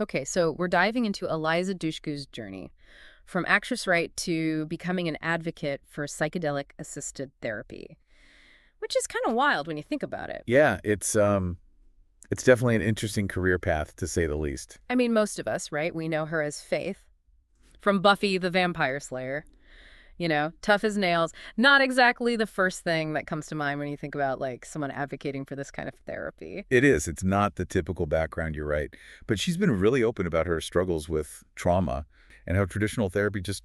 Okay, so we're diving into Eliza Dushku's journey, from actress right to becoming an advocate for psychedelic-assisted therapy, which is kind of wild when you think about it. Yeah, it's definitely an interesting career path, to say the least. I mean, most of us, right? We know her as Faith from Buffy the Vampire Slayer. You know, tough as nails. Not exactly the first thing that comes to mind when you think about, like, someone advocating for this kind of therapy. It is. It's not the typical background, you're right. But she's been really open about her struggles with trauma and how traditional therapy just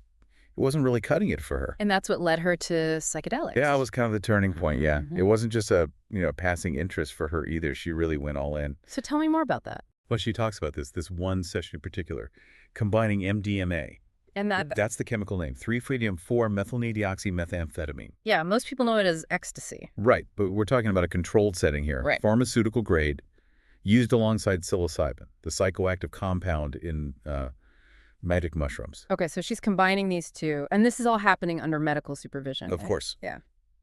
it wasn't really cutting it for her. And that's what led her to Yeah, it psychedelics. was kind of the turning point, yeah. It Mhm. wasn't just a, passing interest for her either. She really went all in. So tell me more about that. Well, she talks about this one session in particular, combining MDMA. And that, That's the chemical name, 3-Freedom-4-methylene-deoxymethamphetamine. yeah, most people know it as ecstasy. Right, but we're talking about a controlled setting here, Right. pharmaceutical grade, used alongside psilocybin, the psychoactive compound in magic mushrooms. Okay, so she's combining these two, and this is all happening under medical supervision. Of course. Yeah.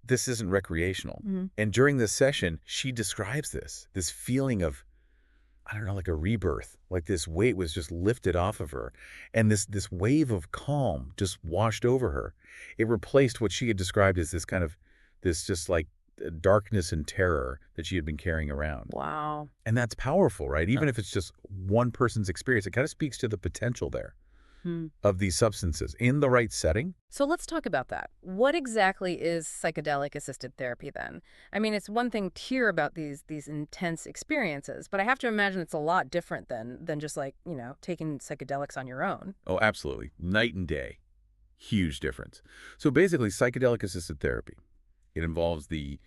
This isn't recreational. Mhm. And during this session, she describes this feeling of, I don't know, like a rebirth. Like this weight was just lifted off of her. And this wave of calm just washed over her. It replaced what she had described as this kind of, this just like darkness and terror that she had been carrying around. Wow. And that's powerful, right? Even if it's just one person's experience, it kind of speaks to the potential there Hmm. of these substances in the right setting. So let's talk about that. What exactly is psychedelic-assisted therapy then? I mean, it's one thing to hear about these intense experiences, but I have to imagine it's a lot different than just like, taking psychedelics on your own. Oh, absolutely. Night and day. Huge difference. So basically, psychedelic-assisted therapy, it involves the,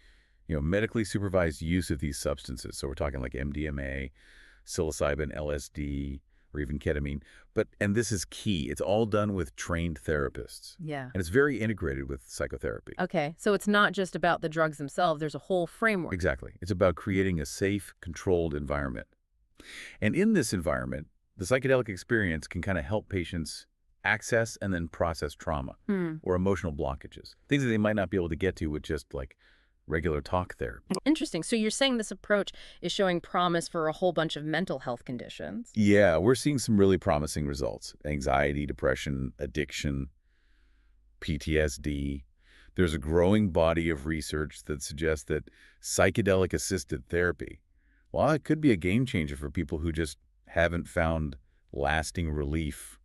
medically supervised use of these substances. So we're talking like MDMA, psilocybin, LSD, or even ketamine. And this is key. It's all done with trained therapists. Yeah. And it's very integrated with psychotherapy. Okay, so it's not just about the drugs themselves. There's a whole framework. Exactly. It's about creating a safe, controlled environment. And in this environment, the psychedelic experience can kind of help patients access and then process trauma Hmm. or emotional blockages, things that they might not be able to get to with just like regular talk therapy. Interesting. So you're saying this approach is showing promise for a whole bunch of mental health conditions? Yeah, we're seeing some really promising results. Anxiety, depression, addiction, PTSD. There's a growing body of research that suggests that psychedelic-assisted therapy, well, it could be a game changer for people who just haven't found lasting relief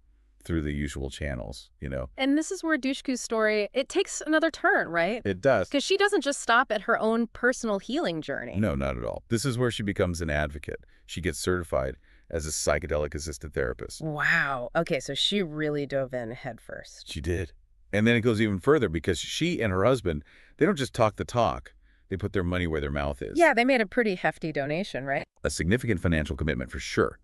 through the usual channels. And this is where Dushku's story, it takes another turn, right? It does. Because she doesn't just stop at her own personal healing journey. No, not at all. This is where she becomes an advocate. She gets certified as a psychedelic-assisted therapist. Wow. Okay, so she really dove in head first. She did. And then it goes even further because she and her husband, they don't just talk the talk. They put their money where their mouth is. Yeah, they made a pretty hefty donation, right? A significant financial commitment for sure.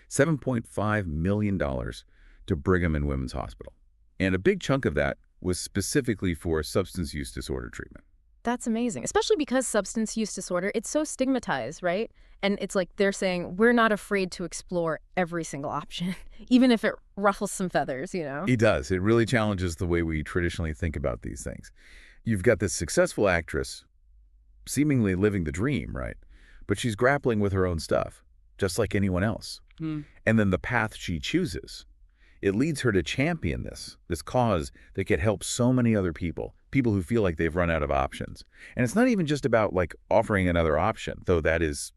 $7.5 million to Brigham and Women's Hospital. And a big chunk of that was specifically for substance use disorder treatment. That's amazing, especially because substance use disorder, it's so stigmatized, right? And it's like they're saying, we're not afraid to explore every single option, even if it ruffles some feathers. It does. It really challenges the way we traditionally think about these things. You've got this successful actress seemingly living the dream, right? But she's grappling with her own stuff, just like anyone else. Hmm. And then the path she chooses, it leads her to champion this cause that could help so many other people who feel like they've run out of options. And it's not even just about like offering another option, though that is,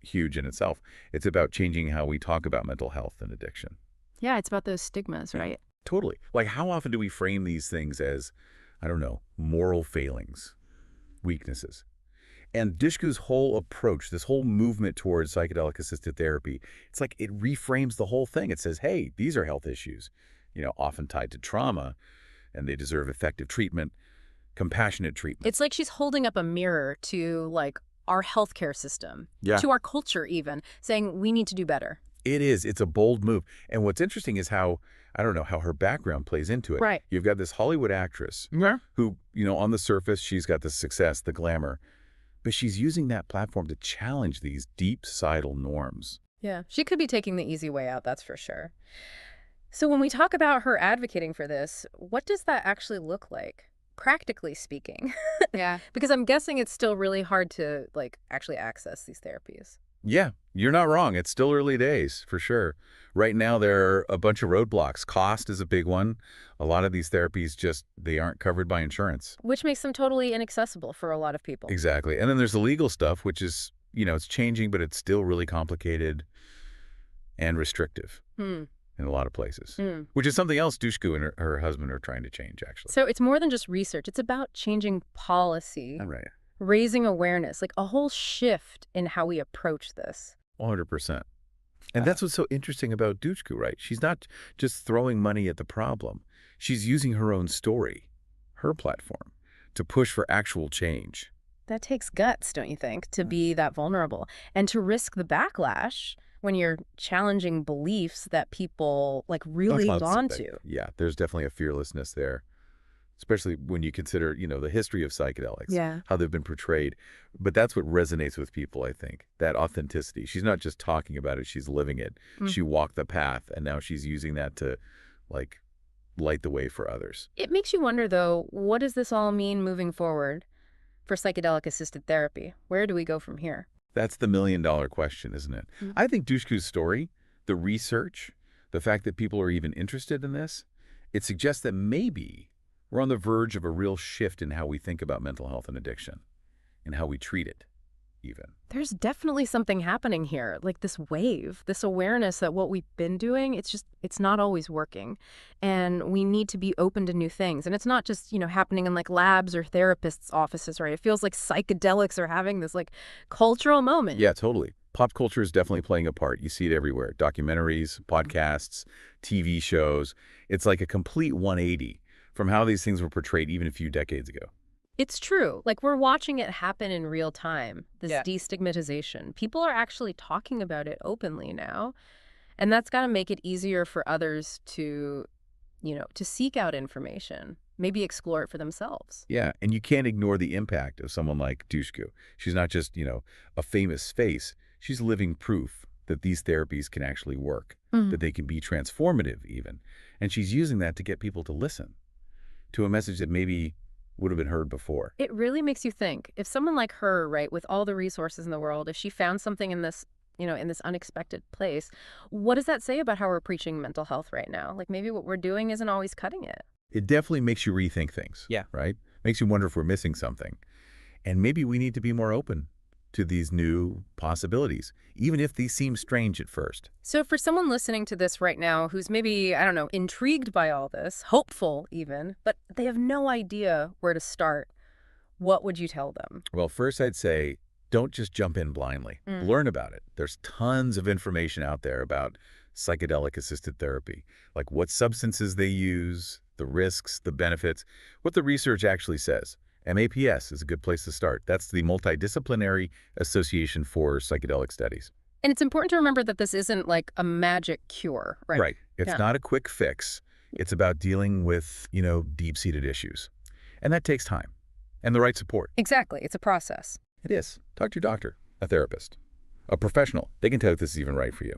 huge in itself. It's about changing how we talk about mental health and addiction. Yeah, it's about those stigmas, right? Totally. Like how often do we frame these things as, I don't know, moral failings, weaknesses? And Dushku's whole approach, this whole movement towards psychedelic-assisted therapy, it's like it reframes the whole thing. It says, hey, these are health issues, often tied to trauma, and they deserve effective treatment, compassionate treatment. It's like she's holding up a mirror to, like, our healthcare system, Yeah. to our culture even, saying we need to do better. It is. It's a bold move. And what's interesting is how, I don't know, how her background plays into it. Right. You've got this Hollywood actress who, on the surface, she's got the success, the glamour, but she's using that platform to challenge these deep societal norms. Yeah, she could be taking the easy way out, that's for sure. So when we talk about her advocating for this, what does that actually look like, practically speaking? Yeah. Because I'm guessing it's still really hard to, like, actually access these therapies. Yeah, you're not wrong. It's still early days, for sure. Right now, there are a bunch of roadblocks. Cost is a big one. A lot of these therapies just, they aren't covered by insurance. Which makes them totally inaccessible for a lot of people. Exactly. And then there's the legal stuff, which is, it's changing, but it's still really complicated and restrictive Hmm. in a lot of places, Hmm. which is something else Dushku and her husband are trying to change, actually. So it's more than just research. It's about changing policy, All right. raising awareness, like a whole shift in how we approach this. 100%. And that's what's so interesting about Dushku, right? She's not just throwing money at the problem. She's using her own story, her platform, to push for actual change. That takes guts, don't you think, to be that vulnerable and to risk the backlash when you're challenging beliefs that people like really hold on to. Yeah, there's definitely a fearlessness there, especially when you consider, the history of psychedelics, Yeah. how they've been portrayed. But that's what resonates with people, I think, that authenticity. She's not just talking about it, she's living it. Mm. She walked the path, and now she's using that to, like, light the way for others. It makes you wonder, though, what does this all mean moving forward for psychedelic-assisted therapy? Where do we go from here? That's the million-dollar question, isn't it? Mm. I think Dushku's story, the research, the fact that people are even interested in this, it suggests that maybe we're on the verge of a real shift in how we think about mental health and addiction, and how we treat it, even. There's definitely something happening here, like this wave, this awareness that what we've been doing, it's not always working. And we need to be open to new things. And it's not just, happening in like labs or therapists' offices, right? It feels like psychedelics are having this like cultural moment. Yeah, totally. Pop culture is definitely playing a part. You see it everywhere. Documentaries, podcasts, TV shows. It's like a complete 180 from how these things were portrayed even a few decades ago. It's true. Like we're watching it happen in real time, this Yeah. destigmatization. People are actually talking about it openly now. And that's got to make it easier for others to, to seek out information, maybe explore it for themselves. Yeah, and you can't ignore the impact of someone like Dushku. She's not just, a famous face. She's living proof that these therapies can actually work, that they can be transformative even. And she's using that to get people to listen to a message that maybe would have been heard before. It really makes you think, if someone like her, right, with all the resources in the world, if she found something in this, in this unexpected place, what does that say about how we're preaching mental health right now? Like maybe what we're doing isn't always cutting it. It definitely makes you rethink things. Yeah. Right? Makes you wonder if we're missing something. And maybe we need to be more open to these new possibilities, even if these seem strange at first. So for someone listening to this right now who's maybe, I don't know, intrigued by all this, hopeful even, but they have no idea where to start, what would you tell them? Well, first I'd say, don't just jump in blindly. Learn about it. There's tons of information out there about psychedelic-assisted therapy, like what substances they use, the risks, the benefits, what the research actually says. MAPS is a good place to start. That's the Multidisciplinary Association for Psychedelic Studies. And it's important to remember that this isn't like a magic cure, right? Right. It's Yeah. not a quick fix. It's about dealing with, deep-seated issues. And that takes time and the right support. Exactly. It's a process. It is. Talk to your doctor, a therapist, a professional. They can tell if this is even right for you.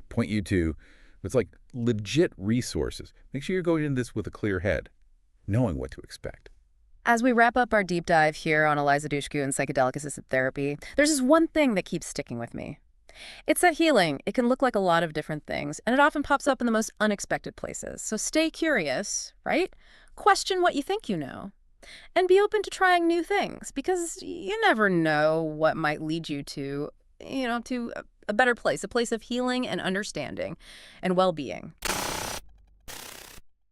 Point you to, it's like legit resources. Make sure you're going into this with a clear head, knowing what to expect. As we wrap up our deep dive here on Eliza Dushku and psychedelic-assisted therapy, there's this one thing that keeps sticking with me. It's that healing. It can look like a lot of different things, and it often pops up in the most unexpected places. So stay curious, right? Question what you think you know. And be open to trying new things, because you never know what might lead you to, to a better place, a place of healing and understanding and well-being.